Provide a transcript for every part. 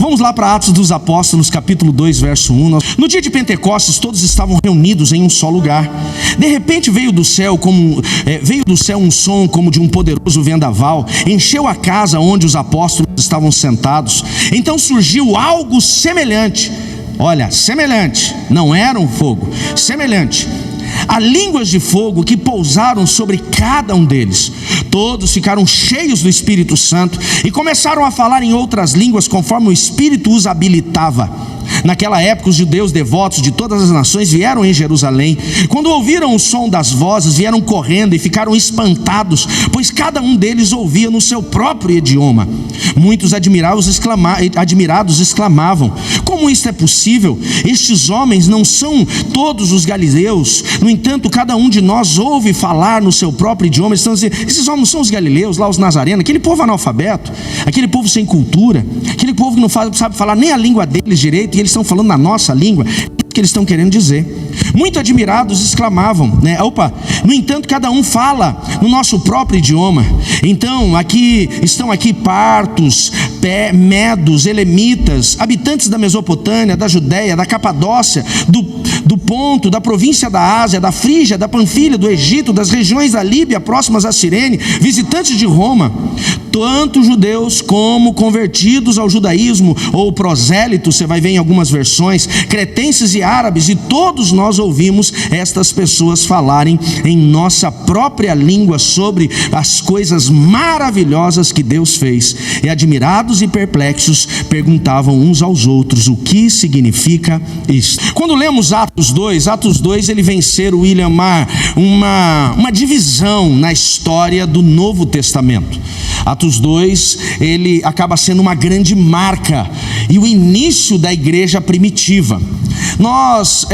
Vamos lá para Atos dos Apóstolos, capítulo 2, verso 1. No dia de Pentecostes, todos estavam reunidos em um só lugar. De repente veio do céu um som como de um poderoso vendaval, encheu a casa onde os apóstolos estavam sentados. Então surgiu algo semelhante. Olha, semelhante, não era um fogo, semelhante a línguas de fogo que pousaram sobre cada um deles. Todos ficaram cheios do Espírito Santo e começaram a falar em outras línguas conforme o Espírito os habilitava. Naquela época os judeus devotos de todas as nações vieram em Jerusalém. Quando ouviram o som das vozes, vieram correndo e ficaram espantados, pois cada um deles ouvia no seu próprio idioma. Muitos admirados exclamavam: como isto é possível? Estes homens não são todos os galileus? No entanto, cada um de nós ouve falar no seu próprio idioma. Eles estão dizendo: esses homens não são os galileus, lá os nazarenos, aquele povo analfabeto, aquele povo sem cultura, aquele povo que não sabe falar nem a língua deles direito, e eles estão falando na nossa língua. O que eles estão querendo dizer? Muito admirados exclamavam, no entanto, cada um fala no nosso próprio idioma. Então estão aqui partos, medos, elemitas, habitantes da Mesopotâmia, da Judéia, da Capadócia, do Ponto, da província da Ásia, da Frígia, da Panfilha, do Egito, das regiões da Líbia próximas a Cirene, visitantes de Roma, tanto judeus como convertidos ao judaísmo ou prosélitos, você vai ver em algumas versões, cretenses e árabes, e todos nós ouvimos estas pessoas falarem em nossa própria língua sobre as coisas maravilhosas que Deus fez. E admirados e perplexos perguntavam uns aos outros: o que significa isso? Quando lemos Atos 2 ele vem ser, William Marr, uma divisão na história do Novo Testamento. Atos 2, ele acaba sendo uma grande marca e o início da igreja primitiva. Nós,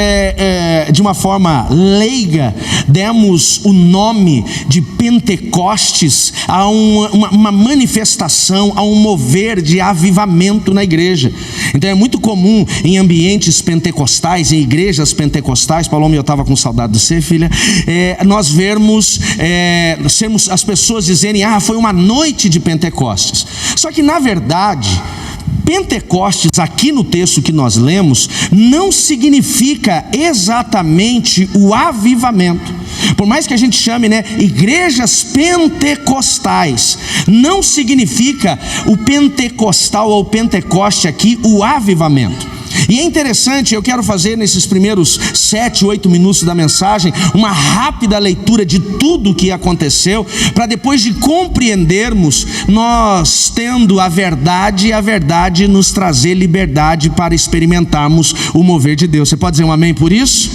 de uma forma leiga, demos o nome de Pentecostes a uma manifestação, a um mover de avivamento na igreja. Então é muito comum em ambientes pentecostais, em igrejas pentecostais, Paloma, eu estava com saudade de você, filha, nós vermos as pessoas dizerem: foi uma noite de Pentecostes. Só que na verdade, Pentecostes, aqui no texto que nós lemos, não significa exatamente o avivamento. Por mais que a gente chame, igrejas pentecostais, não significa o pentecostal ou Pentecoste aqui o avivamento. E é interessante, eu quero fazer nesses primeiros 7, 8 minutos da mensagem uma rápida leitura de tudo o que aconteceu, para depois de compreendermos, nós tendo a verdade, e a verdade nos trazer liberdade para experimentarmos o mover de Deus. Você pode dizer um amém por isso?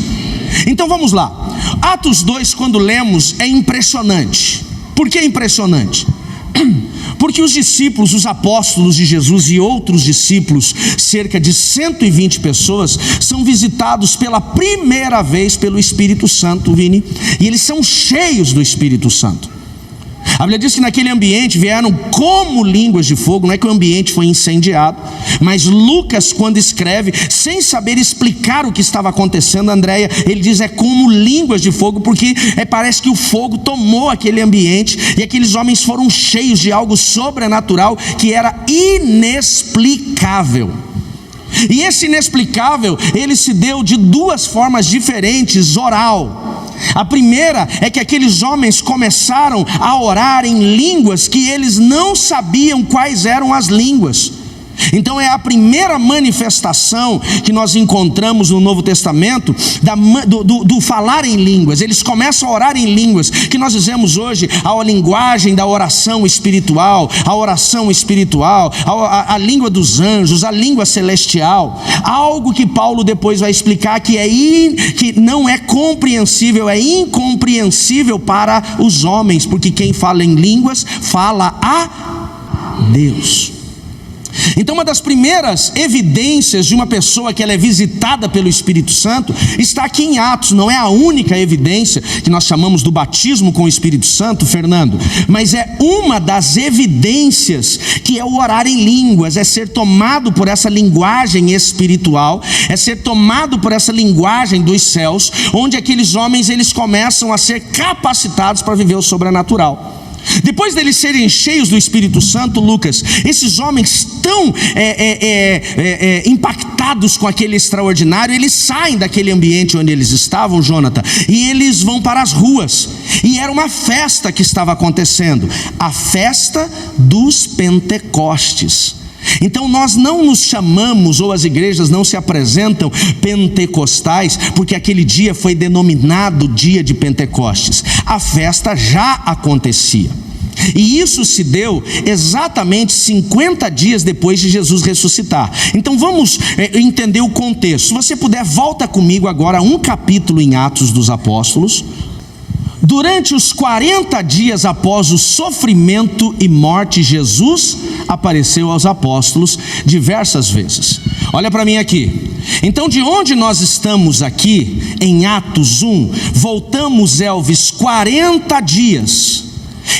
Então vamos lá. Atos 2, quando lemos, é impressionante. Por que é impressionante? Porque os discípulos, os apóstolos de Jesus e outros discípulos, cerca de 120 pessoas, são visitados pela primeira vez pelo Espírito Santo, Vini, e eles são cheios do Espírito Santo. A Bíblia diz que naquele ambiente vieram como línguas de fogo. Não é que o ambiente foi incendiado, mas Lucas, quando escreve, sem saber explicar o que estava acontecendo, Andréia, ele diz como línguas de fogo, porque parece que o fogo tomou aquele ambiente e aqueles homens foram cheios de algo sobrenatural que era inexplicável. E esse inexplicável, ele se deu de duas formas diferentes, oral. A primeira é que aqueles homens começaram a orar em línguas que eles não sabiam quais eram as línguas. Então é a primeira manifestação que nós encontramos no Novo Testamento do falar em línguas. Eles começam a orar em línguas, que nós dizemos hoje a linguagem da oração espiritual, a língua dos anjos, a língua celestial. Algo que Paulo depois vai explicar que não é compreensível, é incompreensível para os homens, porque quem fala em línguas fala a Deus. Então uma das primeiras evidências de uma pessoa que ela é visitada pelo Espírito Santo está aqui em Atos. Não é a única evidência que nós chamamos do batismo com o Espírito Santo, Fernando, mas é uma das evidências que é o orar em línguas, é ser tomado por essa linguagem espiritual, é ser tomado por essa linguagem dos céus, onde aqueles homens eles começam a ser capacitados para viver o sobrenatural. Depois deles serem cheios do Espírito Santo, Lucas, esses homens tão impactados com aquele extraordinário, eles saem daquele ambiente onde eles estavam, Jonathan, e eles vão para as ruas. E era uma festa que estava acontecendo, a festa dos Pentecostes. Então nós não nos chamamos, ou as igrejas não se apresentam pentecostais, porque aquele dia foi denominado dia de Pentecostes. A festa já acontecia. E isso se deu exatamente 50 dias depois de Jesus ressuscitar. Então vamos entender o contexto. Se você puder, volta comigo agora a um capítulo em Atos dos Apóstolos. Durante os 40 dias após o sofrimento e morte, Jesus apareceu aos apóstolos diversas vezes. Olha para mim aqui. Então, de onde nós estamos aqui, em Atos 1, voltamos, Elvis, 40 dias.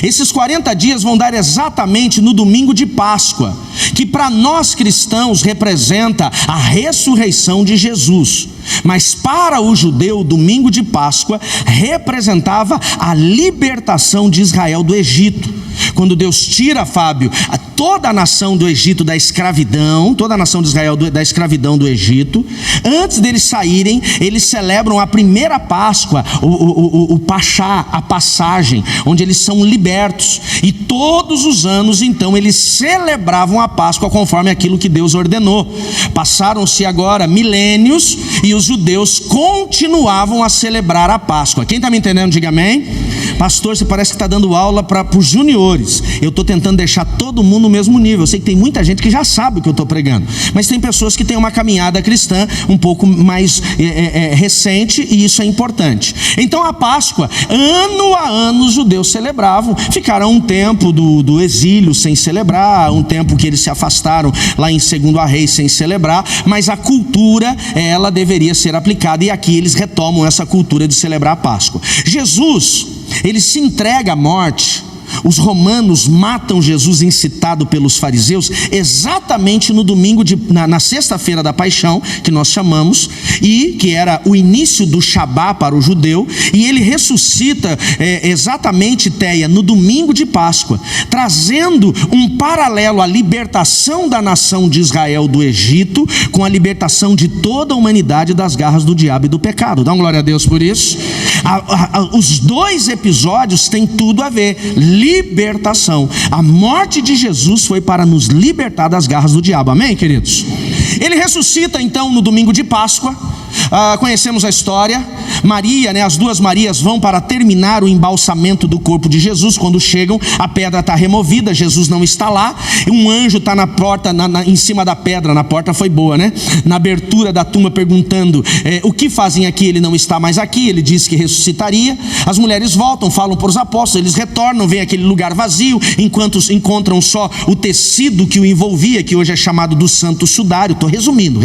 Esses 40 dias vão dar exatamente no domingo de Páscoa, que para nós cristãos representa a ressurreição de Jesus. Mas para o judeu, o domingo de Páscoa representava a libertação de Israel do Egito. Quando Deus tira, Fábio, toda a nação do Egito da escravidão, toda a nação de Israel da escravidão do Egito, antes deles saírem, eles celebram a primeira Páscoa, o Pachá, a passagem, onde eles são libertos. E todos os anos, então, eles celebravam a Páscoa conforme aquilo que Deus ordenou. Passaram-se agora milênios e os judeus continuavam a celebrar a Páscoa. Quem está me entendendo, diga amém. Pastor, você parece que está dando aula para os juniores. Eu estou tentando deixar todo mundo no mesmo nível. Eu sei que tem muita gente que já sabe o que eu estou pregando, mas tem pessoas que têm uma caminhada cristã um pouco mais recente, e isso é importante. Então a Páscoa, ano a ano os judeus celebravam. Ficaram um tempo do exílio sem celebrar, um tempo que eles se afastaram lá em 2 Reis sem celebrar, mas a cultura, ela deveria ser aplicada, e aqui eles retomam essa cultura de celebrar a Páscoa. Jesus, ele se entrega à morte. Os romanos matam Jesus, incitado pelos fariseus, exatamente no domingo, na sexta-feira da paixão, que nós chamamos, e que era o início do Shabá para o judeu. E ele ressuscita exatamente, Teia, no domingo de Páscoa, trazendo um paralelo à libertação da nação de Israel do Egito, com a libertação de toda a humanidade das garras do diabo e do pecado. Dá uma glória a Deus por isso. Os dois episódios têm tudo a ver. Libertação. A morte de Jesus foi para nos libertar das garras do diabo. Amém, queridos? Ele ressuscita então no domingo de Páscoa. Conhecemos a história. Maria, as duas Marias vão para terminar o embalsamento do corpo de Jesus. Quando chegam, a pedra está removida, Jesus não está lá. Um anjo está na porta, em cima da pedra. Na porta foi boa, né? Na abertura da tumba, perguntando: o que fazem aqui? Ele não está mais aqui. Ele disse que ressuscitaria. As mulheres voltam, falam para os apóstolos. Eles retornam, veem aquele lugar vazio, enquanto encontram só o tecido que o envolvia, que hoje é chamado do santo sudário. Estou resumindo.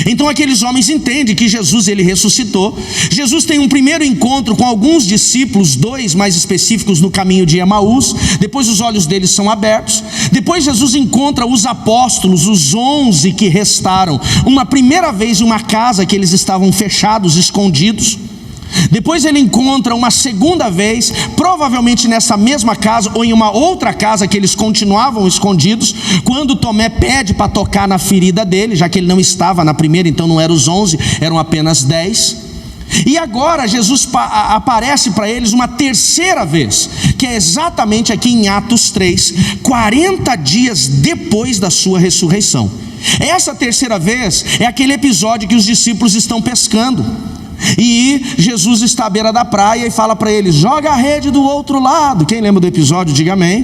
Então aqueles homens entendem que Jesus, ele ressuscitou. Jesus tem um primeiro encontro com alguns discípulos, 2 mais específicos, no caminho de Emaús. Depois os olhos deles são abertos. Depois Jesus encontra os apóstolos, os 11 que restaram, uma primeira vez em uma casa que eles estavam fechados, escondidos. Depois ele encontra uma segunda vez, provavelmente nessa mesma casa ou em uma outra casa que eles continuavam escondidos, quando Tomé pede para tocar na ferida dele, já que ele não estava na primeira, então não eram os 11, eram apenas 10. E agora Jesus aparece para eles uma terceira vez, que é exatamente aqui em Atos 3, 40 dias depois da sua ressurreição. Essa terceira vez é aquele episódio que os discípulos estão pescando. E Jesus está à beira da praia e fala para eles: joga a rede do outro lado. Quem lembra do episódio, diga amém.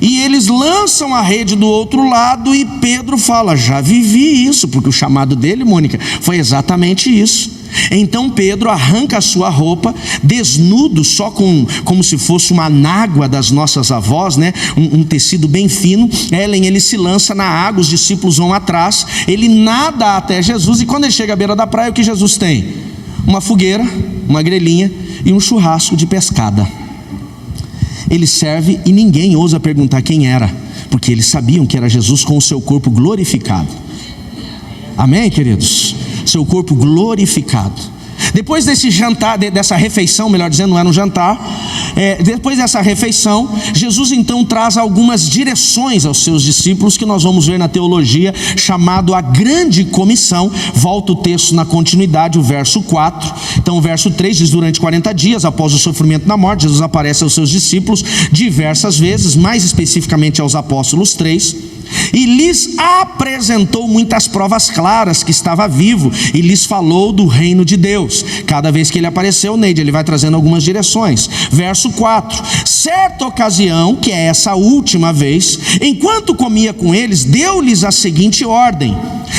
E eles lançam a rede do outro lado e Pedro fala: já vivi isso, porque o chamado dele, Mônica, foi exatamente isso. Então Pedro arranca a sua roupa, desnudo, só como se fosse uma nágua das nossas avós, né? Um tecido bem fino. Ele se lança na água, os discípulos vão atrás. Ele nada até Jesus, e quando ele chega à beira da praia, o que Jesus tem? Uma fogueira, uma grelhinha e um churrasco de pescada. Ele serve e ninguém ousa perguntar quem era, porque eles sabiam que era Jesus com o seu corpo glorificado. Amém, queridos? Seu corpo glorificado. Depois desse jantar, dessa refeição, melhor dizendo, não era um jantar, depois dessa refeição, Jesus então traz algumas direções aos seus discípulos, que nós vamos ver na teologia, chamado a grande comissão. Volta o texto na continuidade, o verso 4. Então o verso 3 diz: durante 40 dias após o sofrimento da morte, Jesus aparece aos seus discípulos diversas vezes, mais especificamente aos apóstolos 3, e lhes apresentou muitas provas claras que estava vivo, e lhes falou do reino de Deus. Cada vez que ele apareceu, Neide, ele vai trazendo algumas direções. Verso 4: certa ocasião, que é essa última vez, enquanto comia com eles, deu-lhes a seguinte ordem: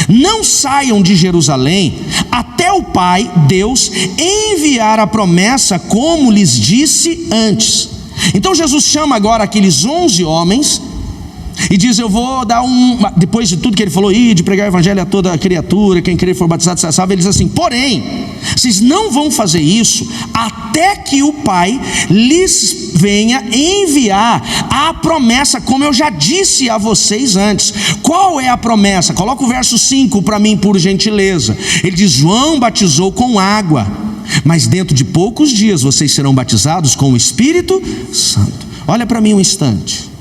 não saiam de Jerusalém até o Pai, Deus, enviar a promessa como lhes disse antes. Então Jesus chama agora aqueles 11 homens e diz: eu vou dar depois de tudo que ele falou, de pregar o evangelho a toda criatura, quem crer e for batizado será salvo. Ele diz assim: porém, vocês não vão fazer isso até que o Pai lhes venha enviar a promessa, como eu já disse a vocês antes. Qual é a promessa? Coloca o verso 5 para mim, por gentileza. Ele diz: João batizou com água, mas dentro de poucos dias vocês serão batizados com o Espírito Santo. Olha para mim um instante.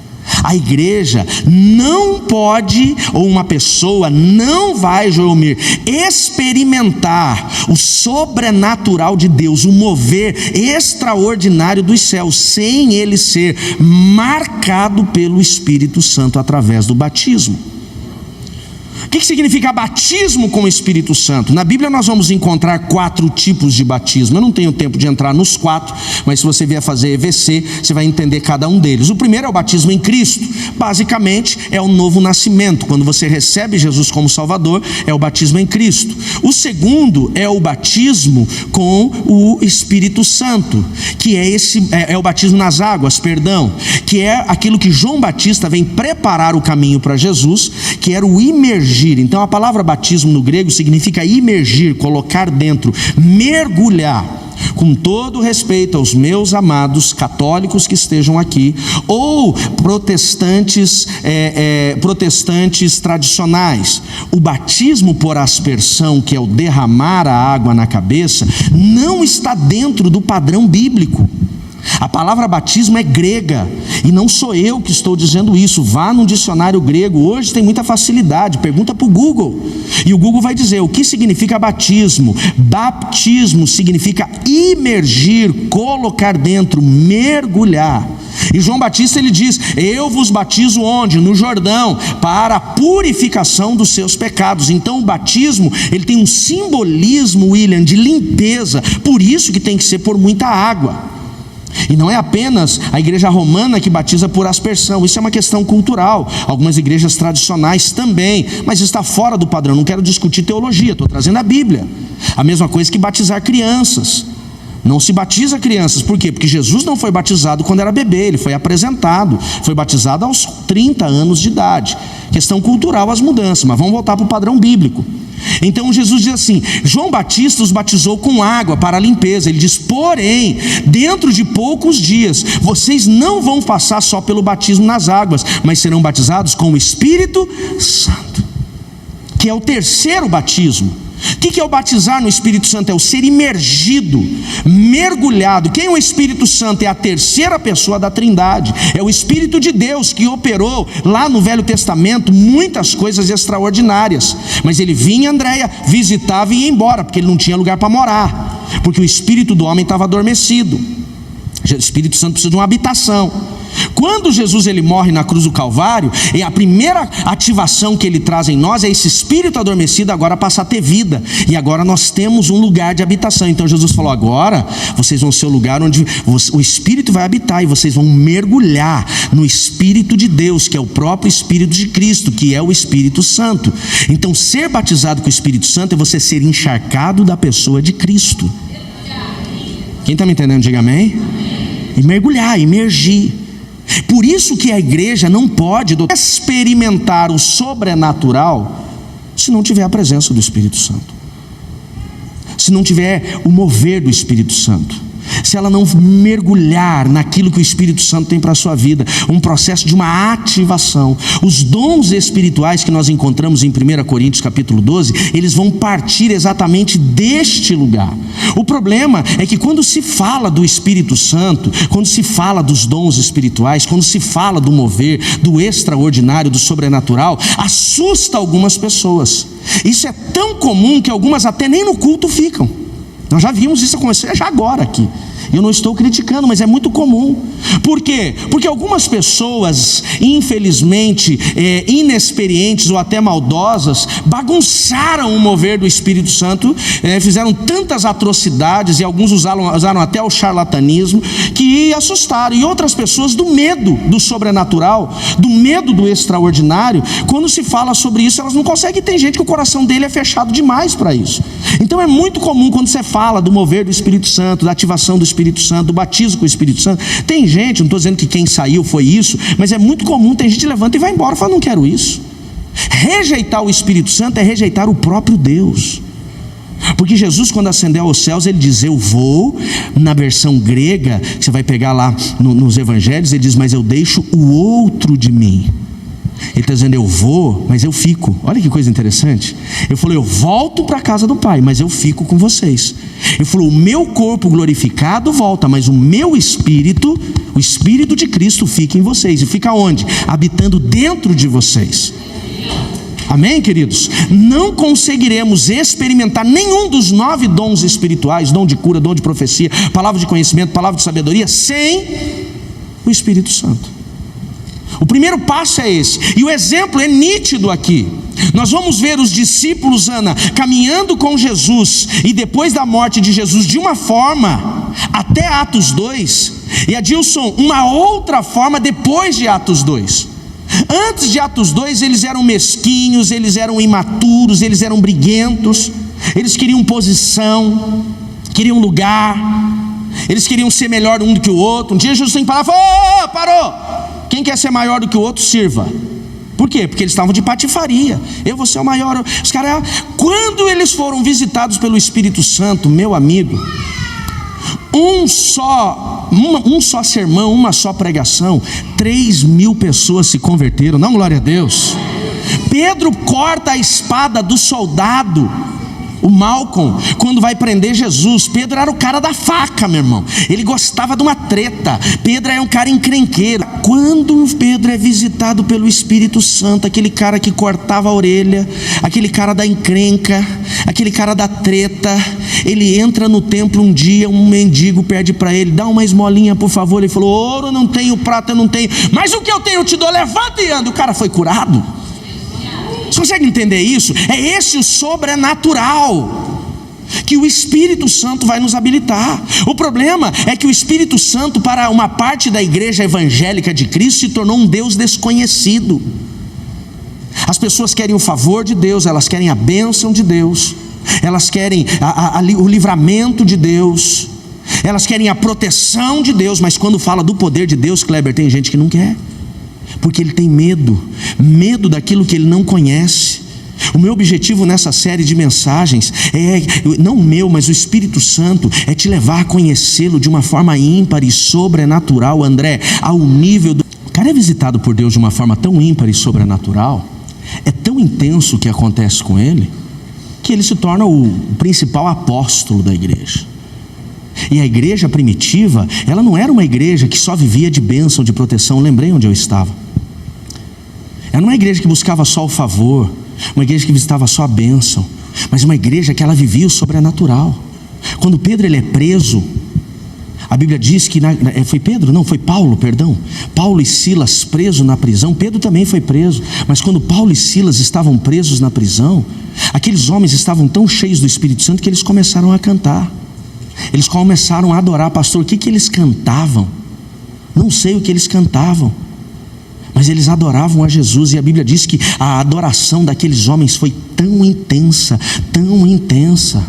A igreja não pode, ou uma pessoa não vai, Joelmir, experimentar o sobrenatural de Deus, o mover extraordinário dos céus, sem ele ser marcado pelo Espírito Santo através do batismo. O que significa batismo com o Espírito Santo? Na Bíblia nós vamos encontrar 4 tipos de batismo. Eu não tenho tempo de entrar nos 4, mas se você vier fazer EVC, você vai entender cada um deles. O primeiro é o batismo em Cristo. Basicamente é o novo nascimento. Quando você recebe Jesus como Salvador, é o batismo em Cristo. O segundo é o batismo com o Espírito Santo, que é o batismo nas águas, que é aquilo que João Batista vem preparar o caminho para Jesus, que era o imergir. Então a palavra batismo no grego significa imergir, colocar dentro, mergulhar. Com todo respeito aos meus amados católicos que estejam aqui, ou protestantes tradicionais, o batismo por aspersão, que é o derramar a água na cabeça, não está dentro do padrão bíblico. A palavra batismo é grega, e não sou eu que estou dizendo isso. Vá num dicionário grego, hoje tem muita facilidade, pergunta para o Google, e o Google vai dizer o que significa batismo. Baptismo significa imergir, colocar dentro, mergulhar. E João Batista ele diz: eu vos batizo onde? No Jordão, para a purificação dos seus pecados. Então o batismo ele tem um simbolismo, William, de limpeza, por isso que tem que ser por muita água. E não é apenas a igreja romana que batiza por aspersão, isso é uma questão cultural. Algumas igrejas tradicionais também, mas está fora do padrão. Não quero discutir teologia, estou trazendo a Bíblia. A mesma coisa que batizar crianças. Não se batiza crianças, por quê? Porque Jesus não foi batizado quando era bebê, ele foi apresentado, foi batizado aos 30 anos de idade. Questão cultural, as mudanças, mas vamos voltar para o padrão bíblico. Então Jesus diz assim: João Batista os batizou com água para a limpeza. Ele diz: porém, dentro de poucos dias, vocês não vão passar só pelo batismo nas águas, mas serão batizados com o Espírito Santo, que é o terceiro batismo. O que é o batizar no Espírito Santo? É o ser imergido, mergulhado. Quem é o Espírito Santo? É a terceira pessoa da Trindade. É o Espírito de Deus que operou lá no Velho Testamento muitas coisas extraordinárias. Mas ele vinha, Andréia, visitava e ia embora, porque ele não tinha lugar para morar, porque o espírito do homem estava adormecido. O Espírito Santo precisa de uma habitação. Quando Jesus ele morre na cruz do Calvário, a primeira ativação que ele traz em nós é esse espírito adormecido agora passar a ter vida, e agora nós temos um lugar de habitação. Então Jesus falou: agora vocês vão ser o lugar onde o Espírito vai habitar, e vocês vão mergulhar no Espírito de Deus, que é o próprio Espírito de Cristo, que é o Espírito Santo. Então ser batizado com o Espírito Santo é você ser encharcado da pessoa de Cristo. Quem está me entendendo, diga amém. E mergulhar, imergir. Por isso que a igreja não pode experimentar o sobrenatural se não tiver a presença do Espírito Santo, se não tiver o mover do Espírito Santo. se ela não mergulhar naquilo que o Espírito Santo tem para a sua vida, um processo de uma ativação. Os dons espirituais que nós encontramos em 1 Coríntios capítulo 12, eles vão partir exatamente deste lugar. O problema é que quando se fala do Espírito Santo, quando se fala dos dons espirituais, quando se fala do mover, do extraordinário, do sobrenatural, assusta algumas pessoas. Isso é tão comum que algumas até nem no culto ficam. Nós já vimos isso acontecer já agora aqui. Eu não estou criticando, mas é muito comum. Por quê? Porque algumas pessoas, infelizmente, inexperientes ou até maldosas, bagunçaram o mover do Espírito Santo, fizeram tantas atrocidades, e alguns usaram até o charlatanismo, que assustaram. E outras pessoas, do medo do sobrenatural, do medo do extraordinário, quando se fala sobre isso, elas não conseguem. Tem gente que o coração dele é fechado demais para isso. Então é muito comum quando você fala do mover do Espírito Santo, da ativação do Espírito Santo, do batismo com o Espírito Santo, tem gente, não estou dizendo que quem saiu foi isso, mas é muito comum, tem gente que levanta e vai embora e fala, não quero isso. Rejeitar o Espírito Santo é rejeitar o próprio Deus. Porque Jesus, quando ascendeu aos céus, ele diz, eu vou, na versão grega, que você vai pegar lá nos evangelhos, ele diz, mas eu deixo o outro de mim. Ele está dizendo, eu vou, mas eu fico. Olha que coisa interessante. Ele falou, eu volto para a casa do Pai, mas eu fico com vocês. Ele falou, o meu corpo glorificado volta, mas o meu espírito, o Espírito de Cristo fica em vocês. E fica onde? Habitando dentro de vocês. Amém, queridos? Não conseguiremos experimentar nenhum dos 9 dons espirituais, dom de cura, dom de profecia, palavra de conhecimento, palavra de sabedoria, sem o Espírito Santo. O primeiro passo é esse, e o exemplo é nítido aqui. Nós vamos ver os discípulos, Ana, caminhando com Jesus, e depois da morte de Jesus, de uma forma, até Atos 2, e Adilson, uma outra forma depois de Atos 2. Antes de Atos 2, eles eram mesquinhos, eles eram imaturos, eles eram briguentos, eles queriam posição, queriam lugar, eles queriam ser melhor um do que o outro. Um dia Jesus tem que parar e falou, parou! Quem quer ser maior do que o outro, sirva. Por quê? Porque eles estavam de patifaria. Eu vou ser o maior. Os caras, quando eles foram visitados pelo Espírito Santo, meu amigo, um só sermão, uma só pregação, 3.000 pessoas se converteram. Não, glória a Deus. Pedro corta a espada do soldado, o Malcolm, quando vai prender Jesus. Pedro era o cara da faca, meu irmão. Ele gostava de uma treta. Pedro é um cara encrenqueiro. Quando Pedro é visitado pelo Espírito Santo, aquele cara que cortava a orelha, aquele cara da encrenca, aquele cara da treta, ele entra no templo um dia, um mendigo pede para ele, dá uma esmolinha por favor. Ele falou, ouro não tenho, prata não tenho, mas o que eu tenho eu te dou, levanta e anda. O cara foi curado. Você consegue entender isso? É esse o sobrenatural que o Espírito Santo vai nos habilitar. O problema é que o Espírito Santo, para uma parte da igreja evangélica de Cristo, se tornou um Deus desconhecido. As pessoas querem o favor de Deus, elas querem a bênção de Deus, elas querem o livramento de Deus, elas querem a proteção de Deus, mas quando fala do poder de Deus, Kleber, tem gente que não quer. Porque ele tem medo daquilo que ele não conhece. O meu objetivo nessa série de mensagens não o meu, mas o Espírito Santo, é te levar a conhecê-lo de uma forma ímpar e sobrenatural, André, ao nível do... O cara é visitado por Deus de uma forma tão ímpar e sobrenatural, é tão intenso o que acontece com ele, que ele se torna o principal apóstolo da igreja. E a igreja primitiva, ela não era uma igreja que só vivia de bênção, de proteção. Lembrei onde eu estava. Era uma igreja que buscava só o favor, uma igreja que visitava só a bênção, mas uma igreja que ela vivia o sobrenatural. Quando Pedro ele é preso, a Bíblia diz que foi Pedro? Não, foi Paulo, perdão. Paulo e Silas presos na prisão. Pedro também foi preso, mas quando Paulo e Silas estavam presos na prisão, aqueles homens estavam tão cheios do Espírito Santo que eles começaram a cantar. Eles começaram a adorar. Pastor, o que eles cantavam? Não sei o que eles cantavam, mas eles adoravam a Jesus. E a Bíblia diz que a adoração daqueles homens foi tão intensa, tão intensa.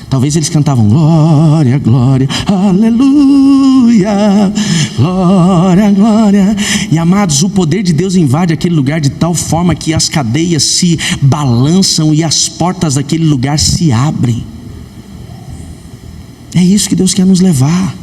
Talvez eles cantavam glória, glória, aleluia, glória, glória. E amados, o poder de Deus invade aquele lugar de tal forma que as cadeias se balançam e as portas daquele lugar se abrem. É isso que Deus quer nos levar.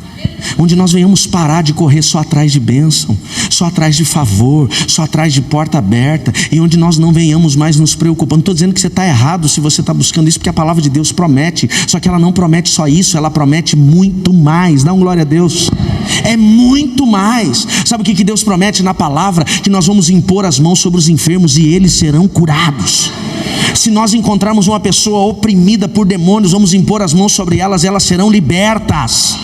Onde nós venhamos parar de correr só atrás de bênção, só atrás de favor, só atrás de porta aberta, e onde nós não venhamos mais nos preocupar. Não estou dizendo que você está errado se você está buscando isso, porque a palavra de Deus promete, só que ela não promete só isso, ela promete muito mais. Dá uma glória a Deus. É muito mais. Sabe o que Deus promete na palavra? Que nós vamos impor as mãos sobre os enfermos e eles serão curados. Se nós encontrarmos uma pessoa oprimida por demônios, vamos impor as mãos sobre elas e elas serão libertas.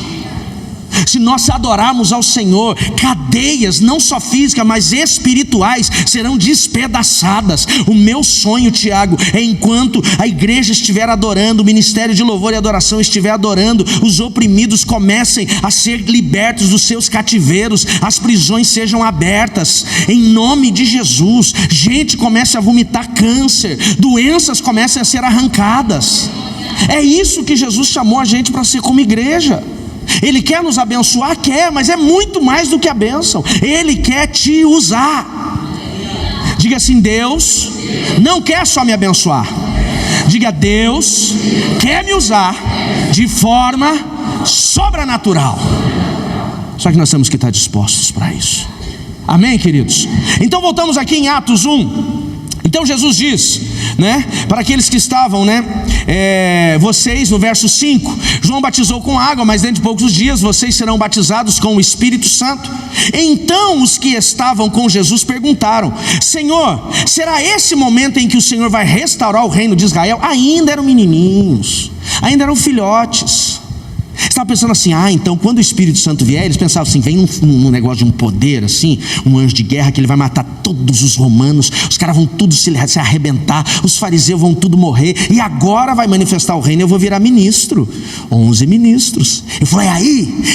Se nós adorarmos ao Senhor, cadeias não só físicas, mas espirituais serão despedaçadas. O meu sonho, Tiago, é enquanto a igreja estiver adorando, o ministério de louvor e adoração estiver adorando, os oprimidos comecem a ser libertos dos seus cativeiros, as prisões sejam abertas, em nome de Jesus. Gente comece a vomitar câncer, doenças comecem a ser arrancadas. É isso que Jesus chamou a gente para ser como igreja. Ele quer nos abençoar? Quer, mas é muito mais do que a bênção. Ele quer te usar. Diga assim: Deus não quer só me abençoar. Diga: Deus quer me usar de forma sobrenatural. Só que nós temos que estar dispostos para isso. Amém, queridos? Então voltamos aqui em Atos 1. Então Jesus diz, para aqueles que estavam, vocês, no verso 5, João batizou com água, mas dentro de poucos dias vocês serão batizados com o Espírito Santo. Então os que estavam com Jesus perguntaram: Senhor, será esse momento em que o Senhor vai restaurar o reino de Israel? Ainda eram menininhos, ainda eram filhotes. Estava pensando assim: então quando o Espírito Santo vier, eles pensavam assim, vem num negócio de um poder assim, um anjo de guerra que ele vai matar todos os romanos, os caras vão tudo se arrebentar, os fariseus vão tudo morrer, e agora vai manifestar o reino, eu vou virar ministro. 11 ministros. Eu falei: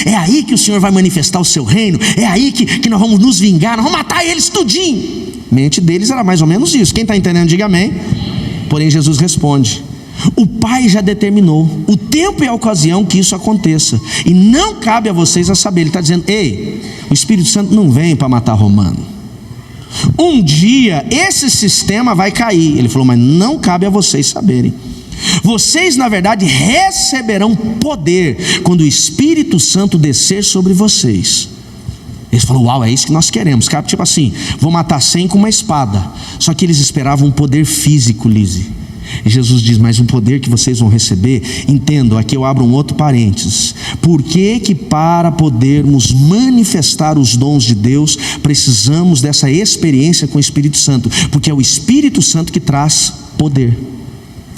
é aí que o Senhor vai manifestar o seu reino, é aí que nós vamos nos vingar, nós vamos matar eles tudinho. Mente deles era mais ou menos isso. Quem está entendendo, diga amém. Porém Jesus responde: o Pai já determinou o tempo e a ocasião que isso aconteça, e não cabe a vocês a saber. Ele está dizendo: ei, o Espírito Santo não vem para matar romano. Um dia esse sistema vai cair. Ele falou: mas não cabe a vocês saberem. Vocês na verdade receberão poder quando o Espírito Santo descer sobre vocês. Eles falaram: uau, é isso que nós queremos. Cara, tipo assim, vou matar 100 com uma espada. Só que eles esperavam um poder físico, Lise. E Jesus diz: mas o poder que vocês vão receber, entendo, aqui eu abro um outro parênteses. Por que para podermos manifestar os dons de Deus, precisamos dessa experiência com o Espírito Santo? Porque é o Espírito Santo que traz poder.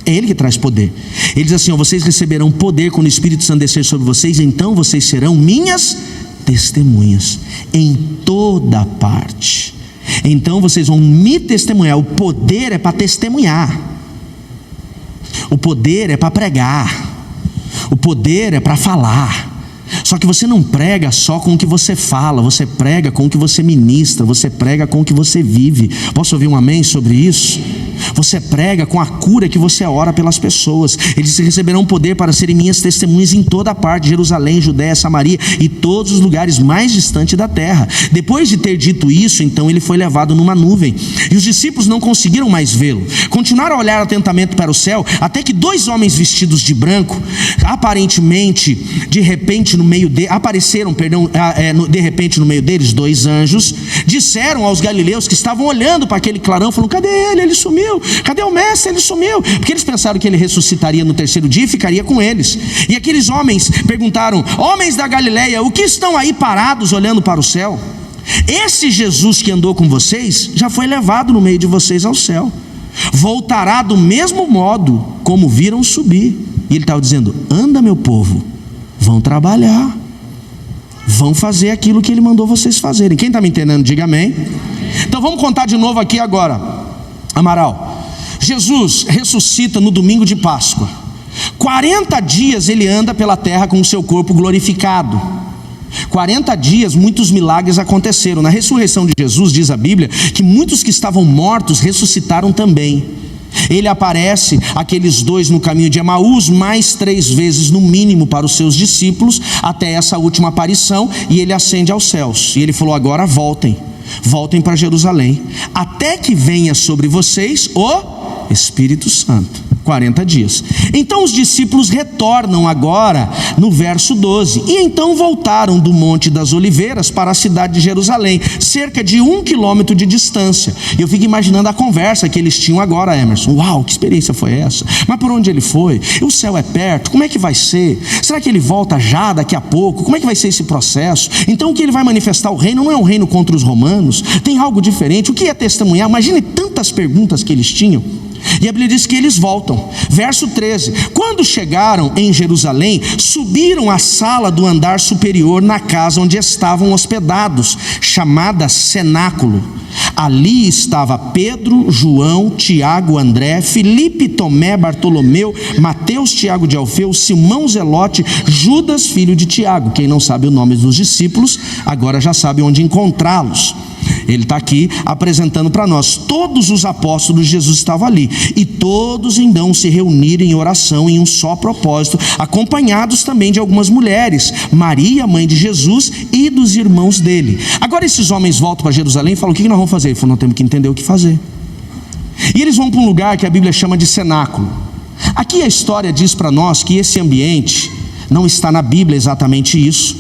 É Ele que traz poder. Ele diz assim: vocês receberão poder quando o Espírito Santo descer sobre vocês, então vocês serão minhas testemunhas em toda parte. Então vocês vão me testemunhar. O poder é para testemunhar. O poder é para pregar. O poder é para falar. Só que você não prega só com o que você fala, você prega com o que você ministra, você prega com o que você vive. Posso ouvir um amém sobre isso? Você prega com a cura que você ora pelas pessoas. Eles receberão poder para serem minhas testemunhas em toda a parte, Jerusalém, Judéia, Samaria e todos os lugares mais distantes da terra. Depois de ter dito isso, então ele foi levado numa nuvem, e os discípulos não conseguiram mais vê-lo. Continuaram a olhar atentamente para o céu, até que 2 homens vestidos de branco, aparentemente, de repente no meio meio deles, 2 anjos, disseram aos galileus que estavam olhando para aquele clarão, falando: cadê ele? Ele sumiu. Cadê o mestre? Ele sumiu. Porque eles pensaram que ele ressuscitaria no 3º dia e ficaria com eles. E aqueles homens perguntaram: homens da Galileia, o que estão aí parados olhando para o céu? Esse Jesus que andou com vocês já foi levado no meio de vocês ao céu. Voltará do mesmo modo como viram subir. E ele estava dizendo: anda, meu povo, vão trabalhar, vão fazer aquilo que ele mandou vocês fazerem. Quem está me entendendo, diga amém. Então vamos contar de novo aqui agora. Amaral, Jesus ressuscita no domingo de Páscoa. 40 dias ele anda pela terra com o seu corpo glorificado. 40 dias muitos milagres aconteceram. Na ressurreição de Jesus, diz a Bíblia, que muitos que estavam mortos ressuscitaram também. Ele aparece aqueles 2 no caminho de Emaús, mais 3 vezes no mínimo para os seus discípulos, até essa última aparição, e ele ascende aos céus. E ele falou: agora voltem para Jerusalém, até que venha sobre vocês o Espírito Santo. 40 dias. Então os discípulos retornam agora no verso 12. E então voltaram do Monte das Oliveiras para a cidade de Jerusalém, cerca de 1 quilômetro de distância. E eu fico imaginando a conversa que eles tinham agora, Emerson. Uau, que experiência foi essa? Mas por onde ele foi? O céu é perto? Como é que vai ser? Será que ele volta já daqui a pouco? Como é que vai ser esse processo? Então o que ele vai manifestar o reino não é um reino contra os romanos? Tem algo diferente? O que é testemunhar? Imagine tantas perguntas que eles tinham. E a Bíblia diz que eles voltam. Verso 13: quando chegaram em Jerusalém, subiram à sala do andar superior na casa onde estavam hospedados, chamada Cenáculo. Ali estava Pedro, João, Tiago, André, Filipe, Tomé, Bartolomeu, Mateus, Tiago de Alfeu, Simão Zelote, Judas, filho de Tiago. Quem não sabe o nome dos discípulos, agora já sabe onde encontrá-los. Ele está aqui apresentando para nós. Todos os apóstolos de Jesus estavam ali, e todos então se reuniram em oração em um só propósito, acompanhados também de algumas mulheres, Maria, mãe de Jesus, e dos irmãos dele. Agora esses homens voltam para Jerusalém e falam: o que nós vamos fazer? Ele falou: nós temos que entender o que fazer. E eles vão para um lugar que a Bíblia chama de cenáculo. Aqui a história diz para nós que esse ambiente, não está na Bíblia exatamente isso,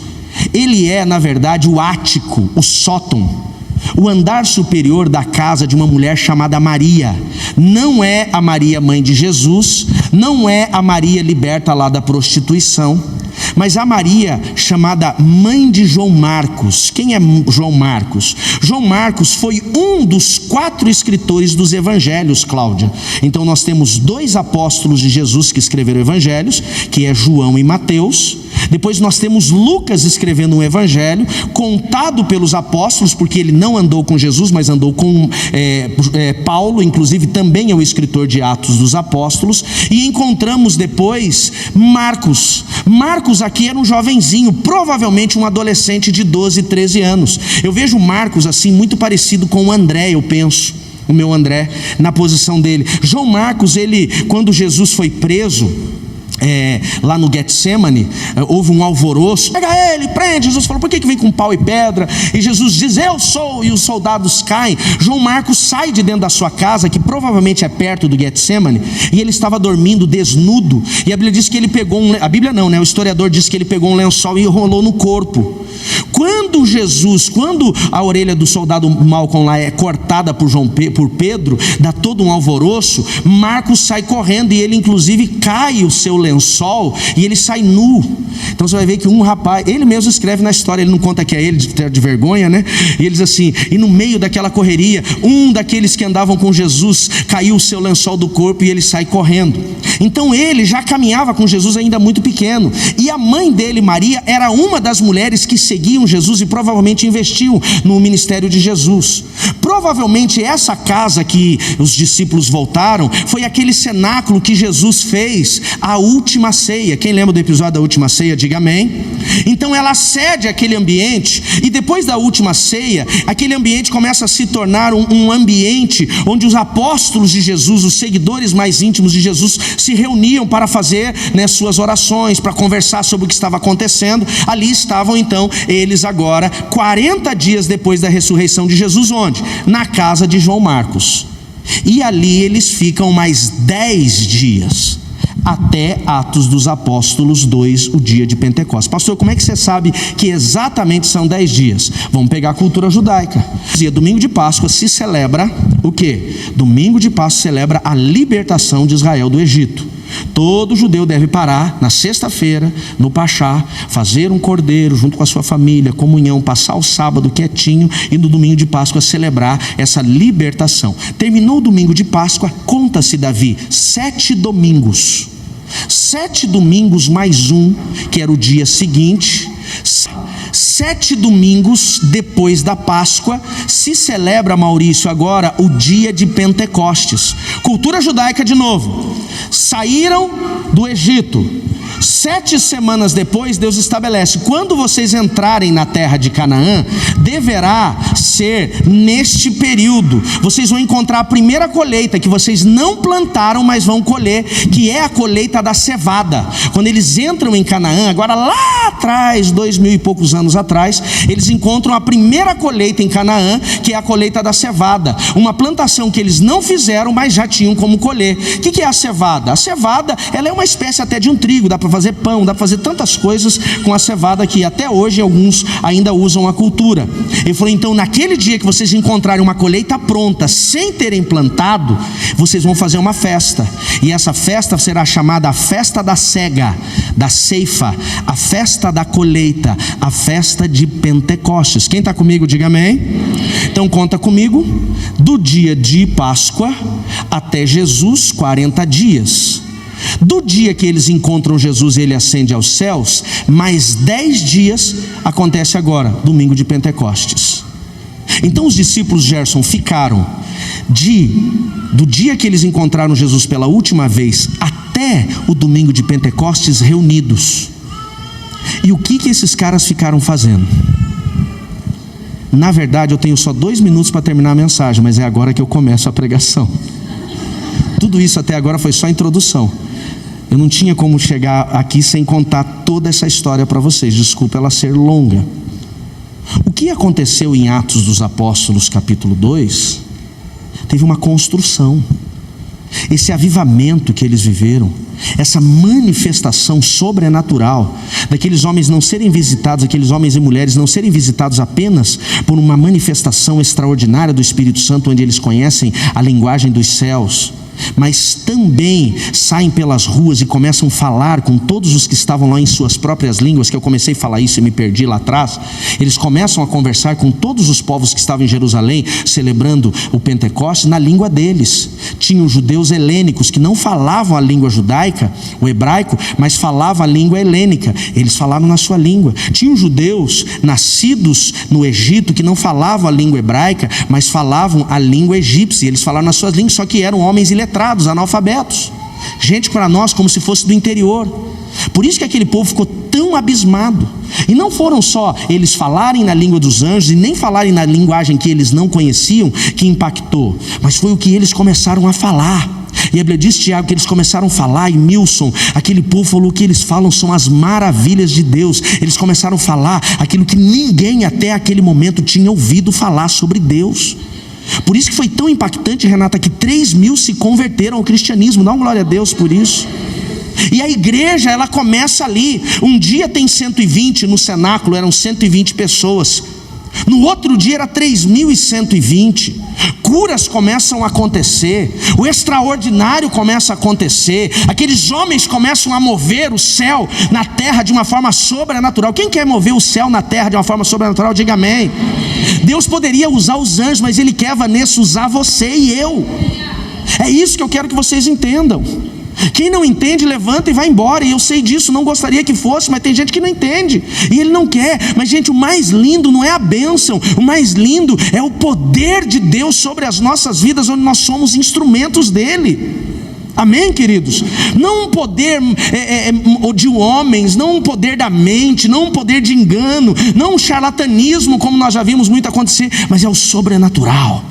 ele é na verdade o ático, o sótão, o andar superior da casa de uma mulher chamada Maria. Não é a Maria mãe de Jesus, não é a Maria liberta lá da prostituição, mas a Maria chamada mãe de João Marcos. Quem é João Marcos? João Marcos foi um dos 4 escritores dos evangelhos, Cláudia. Então nós temos 2 apóstolos de Jesus que escreveram evangelhos, que é João e Mateus. Depois nós temos Lucas escrevendo um evangelho contado pelos apóstolos, porque ele não andou com Jesus, mas andou com Paulo, inclusive também é o escritor de Atos dos Apóstolos. E encontramos depois Marcos. Marcos aqui era um jovenzinho, provavelmente um adolescente de 12, 13 anos. Eu vejo Marcos assim muito parecido com o André, eu penso, o meu André, na posição dele. João Marcos, ele, quando Jesus foi preso, lá no Getsemane, houve um alvoroço: pega ele, prende. Jesus falou: por que vem com pau e pedra? E Jesus diz: eu sou. E os soldados caem. João Marcos sai de dentro da sua casa, que provavelmente é perto do Getsemane, e ele estava dormindo desnudo. E a Bíblia diz que ele pegou a Bíblia não, né? O historiador diz que ele pegou um lençol e enrolou no corpo. Quando a orelha do soldado Malcolm lá é cortada por Pedro, dá todo um alvoroço. Marcos sai correndo, e ele inclusive cai o seu lençol e ele sai nu. Então você vai ver que um rapaz, ele mesmo escreve na história, ele não conta que é ele de vergonha, né? E ele diz assim: e no meio daquela correria, um daqueles que andavam com Jesus caiu o seu lençol do corpo e ele sai correndo. Então ele já caminhava com Jesus ainda muito pequeno, e a mãe dele, Maria, era uma das mulheres que seguiam Jesus e provavelmente investiu no ministério de Jesus. Provavelmente essa casa que os discípulos voltaram foi aquele cenáculo que Jesus fez a última ceia. Quem lembra do episódio da última ceia, diga amém. Então ela cede aquele ambiente, e depois da última ceia, aquele ambiente começa a se tornar um ambiente onde os apóstolos de Jesus, os seguidores mais íntimos de Jesus, se reuniam para fazer, suas orações, para conversar sobre o que estava acontecendo. Ali estavam então eles agora, 40 dias depois da ressurreição de Jesus, onde? Na casa de João Marcos. E ali eles ficam mais 10 dias, até Atos dos Apóstolos 2, o dia de Pentecostes. Pastor, como é que você sabe que exatamente são 10 dias? Vamos pegar a cultura judaica. Domingo de Páscoa se celebra o quê? Domingo de Páscoa celebra a libertação de Israel do Egito. Todo judeu deve parar na sexta-feira, no Pachá, fazer um cordeiro junto com a sua família, comunhão, passar o sábado quietinho, e no domingo de Páscoa celebrar essa libertação. Terminou o domingo de Páscoa, conta-se, Davi, 7 domingos. 7 domingos mais um, que era o dia seguinte. 7 domingos depois da Páscoa se celebra, Maurício, agora o dia de Pentecostes. Cultura judaica de novo. Saíram do Egito. 7 semanas depois, Deus estabelece: quando vocês entrarem na terra de Canaã, deverá ser neste período. Vocês vão encontrar a primeira colheita que vocês não plantaram, mas vão colher, que é a colheita da cevada. Quando eles entram em Canaã, agora lá atrás, 2000 e poucos anos anos atrás, eles encontram a primeira colheita em Canaã, que é a colheita da cevada, uma plantação que eles não fizeram, mas já tinham como colher. O que é a cevada? A cevada, ela é uma espécie até de um trigo, dá para fazer pão, dá para fazer tantas coisas com a cevada que até hoje alguns ainda usam a cultura. Ele falou, então naquele dia que vocês encontrarem uma colheita pronta, sem terem plantado, vocês vão fazer uma festa, e essa festa será chamada a festa da cega, da ceifa, a festa da colheita, a festa de Pentecostes. Quem está comigo, diga amém. Então conta comigo, do dia de Páscoa até Jesus, 40 dias. Do dia que eles encontram Jesus e ele ascende aos céus, mais 10 dias acontece agora, domingo de Pentecostes. Então os discípulos, Gerson, ficaram do dia que eles encontraram Jesus pela última vez até o domingo de Pentecostes reunidos. E o que esses caras ficaram fazendo? Na verdade eu tenho só 2 minutos para terminar a mensagem, mas é agora que eu começo a pregação. Tudo isso até agora foi só introdução. Eu não tinha como chegar aqui sem contar toda essa história para vocês, desculpa ela ser longa. O que aconteceu em Atos dos Apóstolos capítulo 2, teve uma construção. Esse avivamento que eles viveram, essa manifestação sobrenatural, daqueles homens não serem visitados, aqueles homens e mulheres não serem visitados apenas por uma manifestação extraordinária do Espírito Santo, onde eles conhecem a linguagem dos céus, mas também saem pelas ruas e começam a falar com todos os que estavam lá em suas próprias línguas, que eu comecei a falar isso e me perdi lá atrás. Eles começam a conversar com todos os povos que estavam em Jerusalém, celebrando o Pentecostes, na língua deles. Tinham judeus helênicos que não falavam a língua judaica, o hebraico, mas falavam a língua helênica, eles falavam na sua língua. Tinham judeus nascidos no Egito que não falavam a língua hebraica, mas falavam a língua egípcia, eles falavam nas suas línguas, só que eram homens iletrados, analfabetos, gente para nós como se fosse do interior. Por isso que aquele povo ficou tão abismado. E não foram só eles falarem na língua dos anjos e nem falarem na linguagem que eles não conheciam que impactou, mas foi o que eles começaram a falar. E a Bíblia diz, Tiago, que eles começaram a falar, e Milson, aquele povo falou que eles falam são as maravilhas de Deus. Eles começaram a falar aquilo que ninguém até aquele momento tinha ouvido falar sobre Deus. Por isso que foi tão impactante, Renata, que 3.000 se converteram ao cristianismo. Dá uma glória a Deus por isso. E a igreja, ela começa ali. Um dia tem 120 no cenáculo, eram 120 pessoas. No outro dia era 3.120. Curas começam a acontecer, o extraordinário começa a acontecer, aqueles homens começam a mover o céu na terra de uma forma sobrenatural. Quem quer mover o céu na terra de uma forma sobrenatural, diga amém. Deus poderia usar os anjos, mas Ele quer, Vanessa, usar você e eu. É isso que eu quero que vocês entendam. Quem não entende, levanta e vai embora. E eu sei disso, não gostaria que fosse, mas tem gente que não entende e ele não quer. Mas gente, o mais lindo não é a bênção, o mais lindo é o poder de Deus sobre as nossas vidas, onde nós somos instrumentos dele. Amém, queridos? Não um poder de homens, não um poder da mente, não um poder de engano, não um charlatanismo como nós já vimos muito acontecer, mas é o sobrenatural,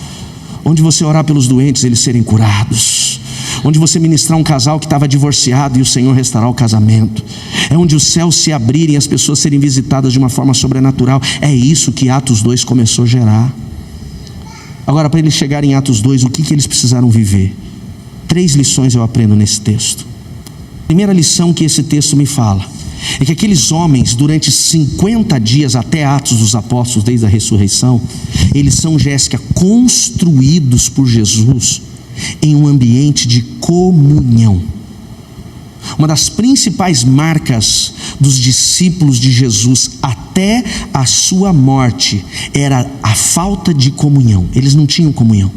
onde você orar pelos doentes, eles serem curados, onde você ministrar um casal que estava divorciado e o Senhor restaurar o casamento, é onde os céus se abrirem e as pessoas serem visitadas de uma forma sobrenatural. É isso que Atos 2 começou a gerar. Agora, para eles chegarem em Atos 2, o que eles precisaram viver? 3 lições eu aprendo nesse texto. A primeira lição que esse texto me fala é que aqueles homens, durante 50 dias até Atos dos Apóstolos, desde a ressurreição, eles são, Jéssica, construídos por Jesus em um ambiente de comunhão. Uma das principais marcas dos discípulos de Jesus até a sua morte era a falta de comunhão. Eles não tinham comunhão.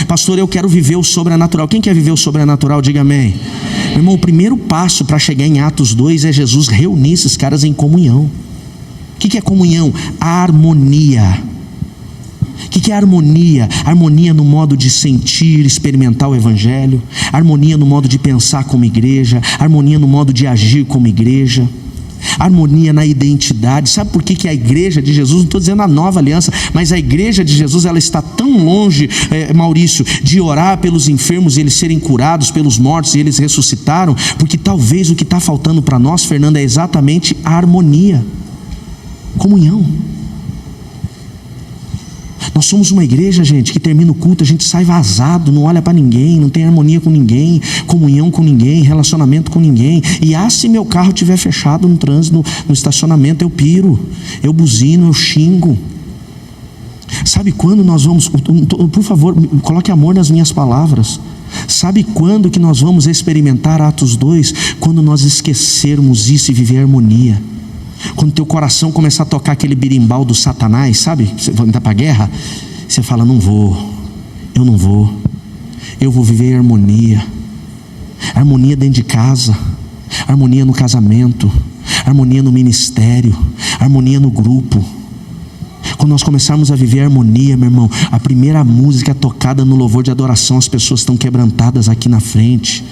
Pastor, eu quero viver o sobrenatural. Quem quer viver o sobrenatural, diga amém. Meu irmão, o primeiro passo para chegar em Atos 2 é Jesus reunir esses caras em comunhão. O que é comunhão? Harmonia. O que é harmonia? Harmonia no modo de sentir, experimentar o Evangelho, harmonia no modo de pensar como igreja, harmonia no modo de agir como igreja, harmonia na identidade. Sabe por que a igreja de Jesus, não estou dizendo a nova aliança, mas a igreja de Jesus, ela está tão longe, Maurício, de orar pelos enfermos e eles serem curados, pelos mortos e eles ressuscitaram, porque talvez o que está faltando para nós, Fernanda, é exatamente a harmonia. Comunhão. Nós somos uma igreja, gente, que termina o culto, a gente sai vazado, não olha para ninguém, não tem harmonia com ninguém, comunhão com ninguém, relacionamento com ninguém. E se meu carro estiver fechado no trânsito, no estacionamento, eu piro, eu buzino, eu xingo. Sabe quando nós vamos, por favor, coloque amor nas minhas palavras. Sabe quando que nós vamos experimentar Atos 2? Quando nós esquecermos isso e viver harmonia. Quando teu coração começar a tocar aquele birimbau do Satanás, sabe? Você vai entrar para a guerra, você fala, eu não vou, eu vou viver harmonia. Harmonia dentro de casa, harmonia no casamento, harmonia no ministério, harmonia no grupo. Quando nós começarmos a viver harmonia, meu irmão, a primeira música tocada no louvor de adoração, as pessoas estão quebrantadas aqui na frente.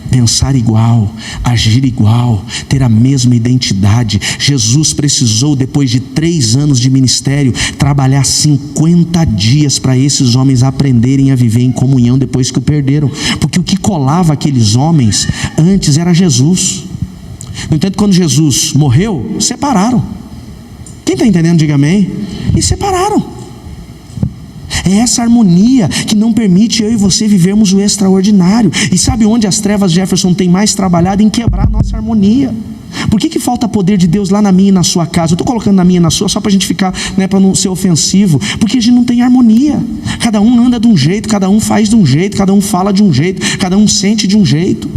Pensar igual, agir igual, ter a mesma identidade. Jesus precisou, depois de 3 anos de ministério, trabalhar 50 dias para esses homens aprenderem a viver em comunhão depois que o perderam. Porque o que colava aqueles homens antes era Jesus. No entanto, quando Jesus morreu, separaram. Quem está entendendo, diga amém. E separaram. É essa harmonia que não permite eu e você vivermos o extraordinário. E sabe onde as trevas, Jefferson, tem mais trabalhado? Em quebrar a nossa harmonia. Por que falta poder de Deus lá na minha e na sua casa? Eu estou colocando na minha e na sua só para a gente ficar, para não ser ofensivo. Porque a gente não tem harmonia. Cada um anda de um jeito, cada um faz de um jeito, cada um fala de um jeito, cada um sente de um jeito.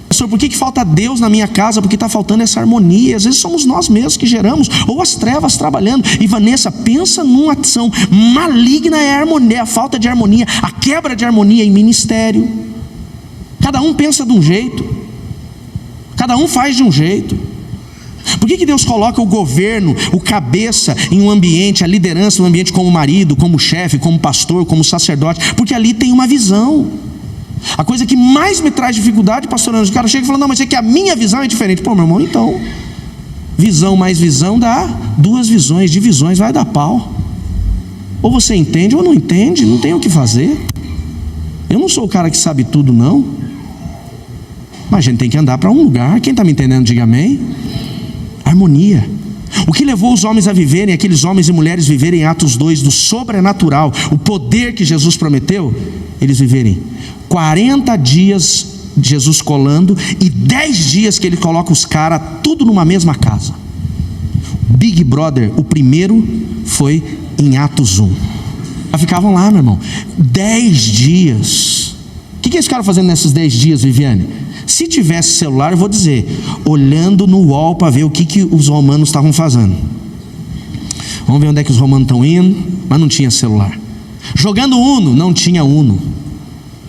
Pastor, por que falta Deus na minha casa? Porque está faltando essa harmonia. Às vezes somos nós mesmos que geramos, ou as trevas trabalhando. E Vanessa, pensa numa ação maligna, é a harmonia, a falta de harmonia, a quebra de harmonia em ministério. Cada um pensa de um jeito, cada um faz de um jeito. Por que Deus coloca o governo, o cabeça em um ambiente, a liderança em um ambiente como marido, como chefe, como pastor, como sacerdote? Porque ali tem uma visão. A coisa que mais me traz dificuldade, pastor, o cara chega e fala, não, mas é que a minha visão é diferente. Pô, meu irmão, então, visão mais visão dá 2 visões, divisões vai dar pau. Ou você entende ou não entende, não tem o que fazer. Eu não sou o cara que sabe tudo, não. Mas a gente tem que andar para um lugar. Quem está me entendendo, diga amém. Harmonia. O que levou os homens a viverem, aqueles homens e mulheres viverem em Atos 2 do sobrenatural, o poder que Jesus prometeu, eles viverem 40 dias Jesus colando e 10 dias que ele coloca os caras tudo numa mesma casa. Big Brother, o primeiro foi em Atos 1. Ficavam lá, meu irmão, 10 dias. O que eles ficaram fazendo nesses 10 dias, Viviane? Se tivesse celular, eu vou dizer, olhando no UOL para ver o que os romanos estavam fazendo. Vamos ver onde é que os romanos estão indo, mas não tinha celular. Jogando Uno, não tinha Uno.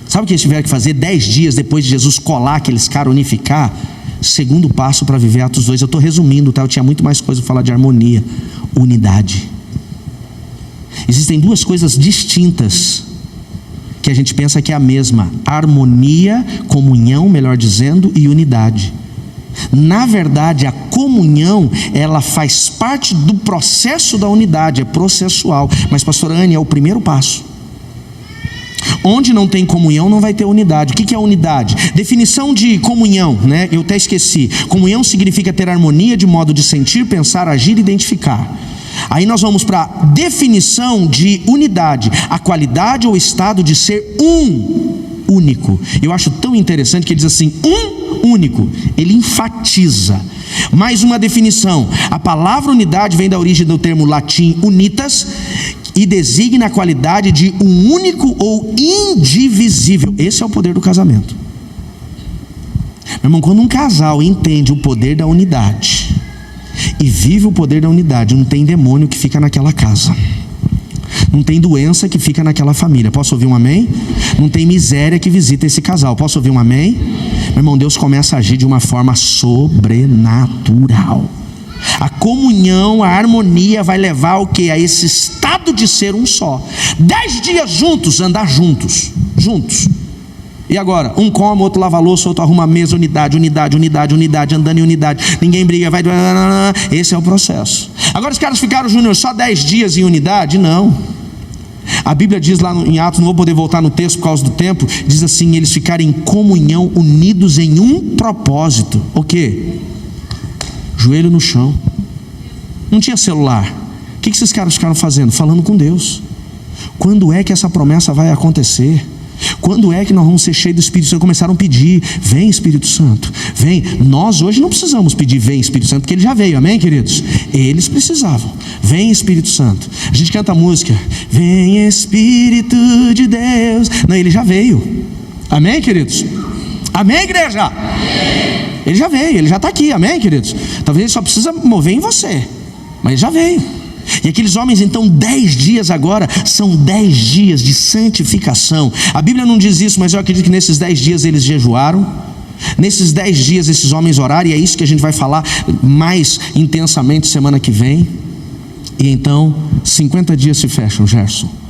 Sabe o que eles tiveram que fazer 10 dias depois de Jesus colar aqueles caras, unificar? Segundo passo para viver Atos 2. Eu estou resumindo, tá? Eu tinha muito mais coisa para falar de harmonia. Unidade. Existem 2 coisas distintas que a gente pensa que é a mesma: harmonia, comunhão, melhor dizendo, e unidade. Na verdade, a comunhão, ela faz parte do processo da unidade, é processual. Mas, pastor Anne, é o primeiro passo. Onde não tem comunhão, não vai ter unidade. O que é unidade? Definição de comunhão, né? Eu até esqueci. Comunhão significa ter harmonia de modo de sentir, pensar, agir e identificar. Aí nós vamos para a definição de unidade: a qualidade ou estado de ser único. Eu acho tão interessante que ele diz assim, único. Ele enfatiza. Mais uma definição: a palavra unidade vem da origem do termo latim unitas e designa a qualidade de um único ou indivisível. Esse é o poder do casamento. Meu irmão, quando um casal entende o poder da unidade e vive o poder da unidade, não tem demônio que fica naquela casa, não tem doença que fica naquela família. Posso ouvir um amém? Não tem miséria que visita esse casal. Posso ouvir um amém? Meu irmão, Deus começa a agir de uma forma sobrenatural. A comunhão, a harmonia vai levar ao quê? A esse estado de ser um só. 10 dias juntos, andar juntos. E agora? Um come, outro lava a louça, outro arruma a mesa. Unidade, andando em unidade. Ninguém briga, vai... Esse é o processo. Agora os caras ficaram, Júnior, só 10 dias em unidade? Não. A Bíblia diz lá em Atos, não vou poder voltar no texto por causa do tempo, diz assim, eles ficaram em comunhão, unidos em um propósito. O quê? Joelho no chão. não tinha celular. O que esses caras ficaram fazendo? Falando com Deus. Quando é que essa promessa vai acontecer? Quando é que nós vamos ser cheios do Espírito Santo? Começaram a pedir: vem Espírito Santo, vem. Nós hoje não precisamos pedir vem Espírito Santo, porque ele já veio, amém, queridos? Eles precisavam: vem Espírito Santo. A gente canta a música: vem Espírito de Deus. Não, ele já veio, amém, queridos? Amém, igreja? Amém. Ele já veio, ele já está aqui, amém, queridos? Talvez ele só precisa mover em você, mas ele já veio. E aqueles homens então 10 dias agora são 10 dias de santificação. A Bíblia não diz isso, mas eu acredito que nesses 10 dias eles jejuaram. Nesses 10 dias esses homens oraram, e é isso que a gente vai falar mais intensamente semana que vem. E então 50 dias se fecham, Gerson.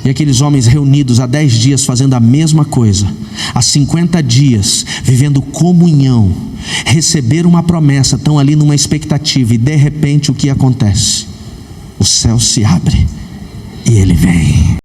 E aqueles homens reunidos há 10 dias fazendo a mesma coisa, há 50 dias vivendo comunhão, receberam uma promessa, estão ali numa expectativa, e de repente o que acontece? O céu se abre e ele vem.